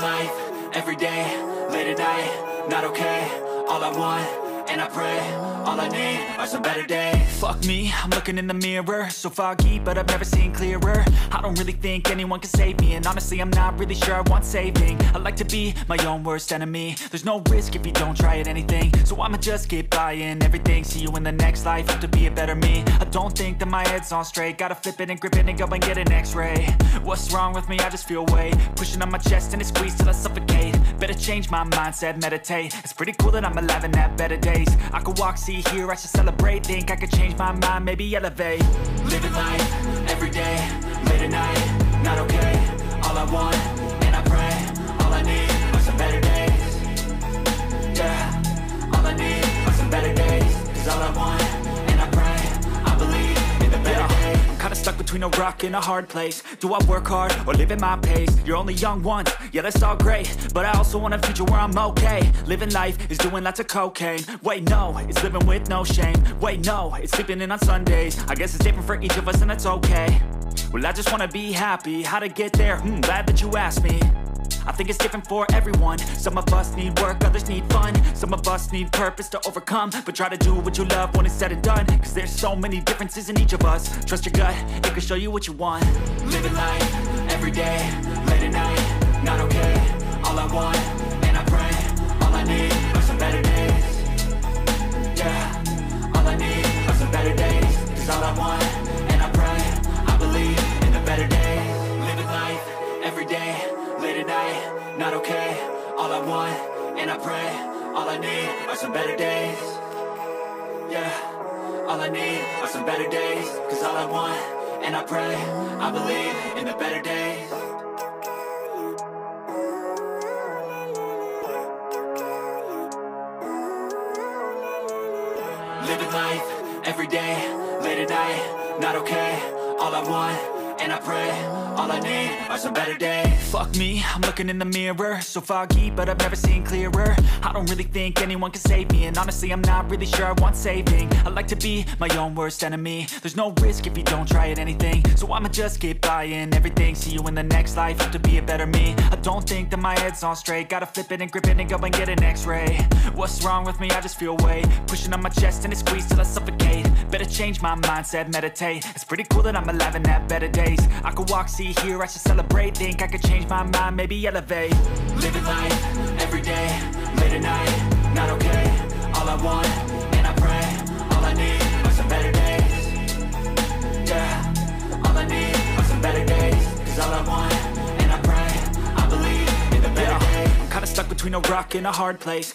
life, every day, late at night, not okay. All I want, and I pray, all I need are some better days. Fuck me, I'm looking in the mirror, so foggy, but I've never seen clearer. I don't really think anyone can save me, and honestly I'm not really sure I want saving. I like to be my own worst enemy. There's no risk if you don't try at anything, so I'ma just keep buying everything. See you in the next life, hope to be a better me. I don't think that my head's on straight, gotta flip it and grip it and go and get an x-ray. What's wrong with me? I just feel weight pushing on my chest and it squeezes till I suffocate. Better change my mindset, meditate. It's pretty cool that I'm alive and have better days. I could walk, see, hear, I should celebrate. Think I could change my mind, maybe elevate. Living life, every day, late at night, not okay. All I want, and I pray, all I need are some better days. Yeah, all I need are some better days. Cause all I want, and I pray, I believe in the better days. I'm kinda stuck between a rock and a hard place. Do I work hard or live at my pace? You're only young once, yeah that's all great, but I also want a future where I'm okay. Living life is doing lots of cocaine. Wait no, it's living with no shame. Wait no, it's sleeping in on Sundays. I guess it's different for each of us and that's okay. Well I just wanna be happy, how to get there? Glad that you asked me. I think it's different for everyone. Some of us need work, others need fun. Some of us need purpose to overcome. But try to do what you love when it's said and done, cause there's so many differences in each of us. Trust your gut, it can show you what you want. Living life, every day, late at night, not okay. All I want, and I pray, all I need are some better days. Yeah, all I need are some better days. Cause all I want, and I pray, I believe in the better days. Living life, every day, late at night, not okay. All I want, and I pray, all I need are some better days. Yeah, all I need are some better days. Cause all I want, and I pray, I believe in the better days. Living life, every day, late at night, not okay. All I want, and I pray, all I need are some better days. Fuck me, I'm looking in the mirror, so foggy, but I've never seen clearer. I don't really think anyone can save me, and honestly I'm not really sure I want saving. I like to be my own worst enemy. There's no risk if you don't try at anything, so I'ma just keep buying everything. See you in the next life, hope to be a better me. I don't think that my head's on straight, gotta flip it and grip it and go and get an x-ray. What's wrong with me? I just feel weight pushing on my chest and it squeezes till I suffocate. Better change my mindset, meditate. It's pretty cool that I'm alive and have better days. I could walk, see, hear, I should celebrate. Think I could change my mind, maybe elevate. Living life, every day, late at night, not okay. All I want, and I pray, all I need are some better days. Yeah, all I need are some better days. Cause all I want, and I pray, I believe in the better days. I'm kinda stuck between a rock and a hard place.